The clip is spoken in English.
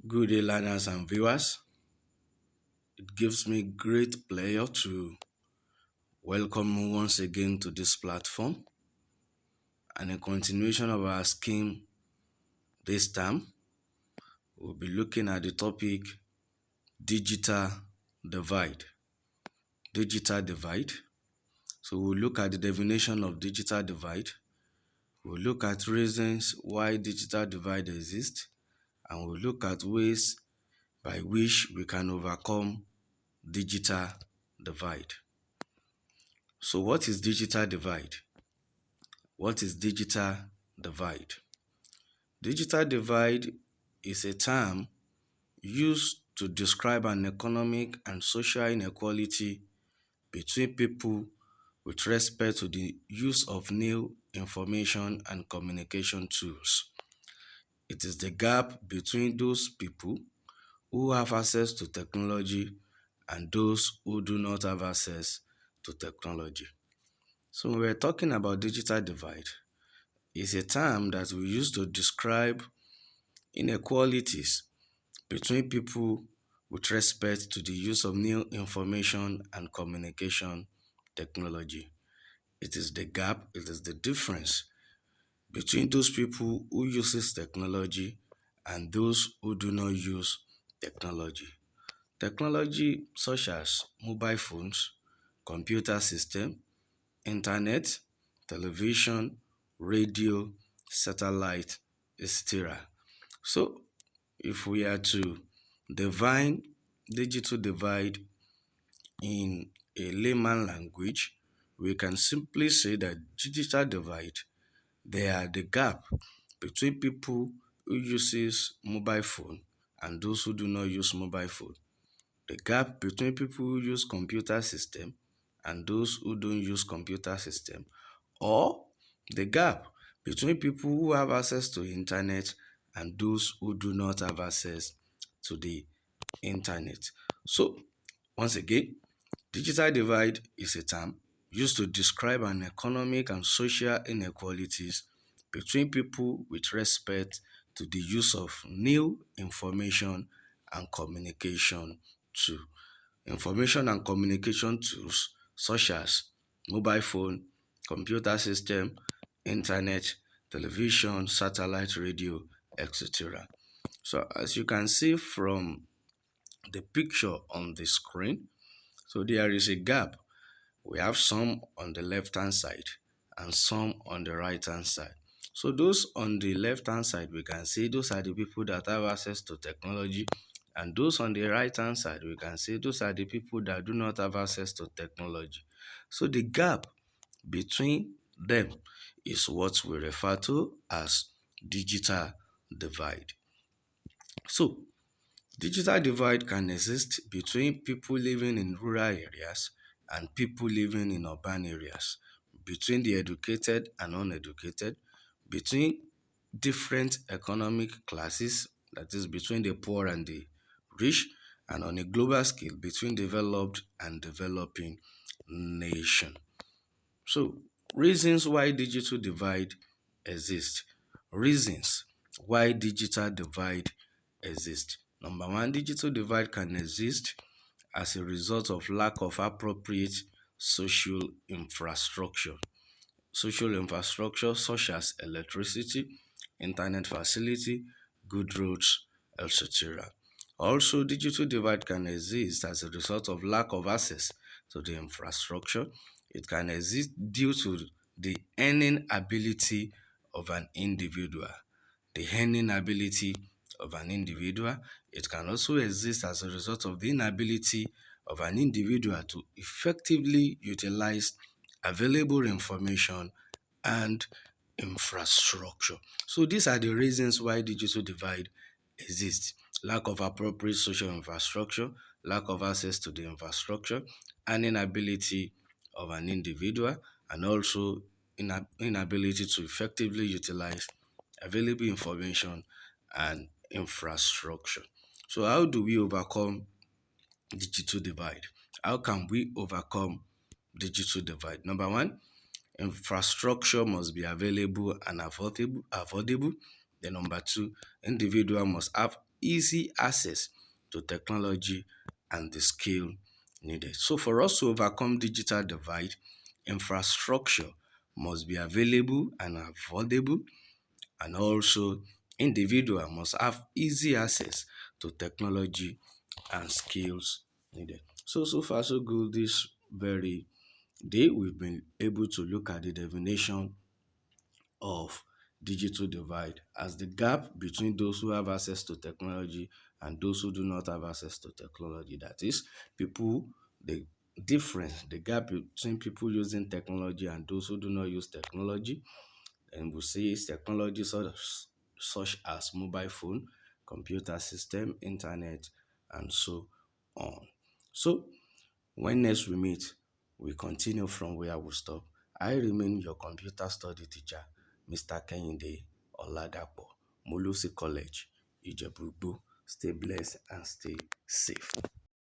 Good day, learners and viewers. It gives me great pleasure to welcome you once again to this platform and in continuation of our scheme this time, we'll be looking at the topic digital divide. Digital divide. So we'll look at the definition of digital divide. We'll look at reasons why digital divide exists, and we'll look at ways by which we can overcome digital divide. So what is digital divide? What is digital divide? Digital divide is a term used to describe an economic and social inequality between people with respect to the use of new information and communication tools. It is the gap between those people who have access to technology and those who do not have access to technology. So when we're talking about digital divide, it's a term that we use to describe inequalities between people with respect to the use of new information and communication technology. It is the gap, it is the difference between those people who uses technology and those who do not use technology. Technology such as mobile phones, computer system, internet, television, radio, satellite, etc. So if we are to define digital divide in a layman language, we can simply say that digital divide, they are the gap between people who uses mobile phone and those who do not use mobile phone. The gap between people who use computer system and those who don't use computer system, or the gap between people who have access to internet and those who do not have access to the internet. So, once again, digital divide is a term used to describe an economic and social inequalities between people with respect to the use of new information and communication tools. Information and communication tools such as mobile phone, computer system, internet, television, satellite radio, etc. So as you can see from the picture on the screen, so there is a gap. We have some on the left hand side and some on the right hand side. So those on the left hand side, we can see those are the people that have access to technology, and those on the right hand side, we can see those are the people that do not have access to technology. So the gap between them is what we refer to as digital divide. So digital divide can exist between people living in rural areas and people living in urban areas, between the educated and uneducated, between different economic classes, that is between the poor and the rich, and on a global scale between developed and developing nation. So, reasons why digital divide exists. Reasons why digital divide exists. Number one, digital divide can exist as a result of lack of appropriate social infrastructure. Social infrastructure such as electricity, internet facility, good roads, etc. Also, digital divide can exist as a result of lack of access to the infrastructure. It can exist due to the earning ability of an individual. The earning ability of an individual. It can also exist as a result of the inability of an individual to effectively utilize available information and infrastructure. So these are the reasons why digital divide exists. Lack of appropriate social infrastructure, lack of access to the infrastructure, and inability of an individual, and also inability to effectively utilize available information and infrastructure. So how do we overcome digital divide? How can we overcome digital divide? Number one, infrastructure must be available and affordable. Then number two, individual must have easy access to technology and the skill needed. So for us to overcome digital divide, infrastructure must be available and affordable, and also individual must have easy access to technology and skills needed. So far so good this very day. We've been able to look at the definition of digital divide as the gap between those who have access to technology and those who do not have access to technology. That is, people, the difference, the gap between people using technology and those who do not use technology. And we see technology such as mobile phone, computer system, internet, and so on. So when next we meet, we continue from where we stop. I remain your computer study teacher, Mr. Kehinde Oladapo, Molusi College, Ijebu. Stay blessed and stay safe.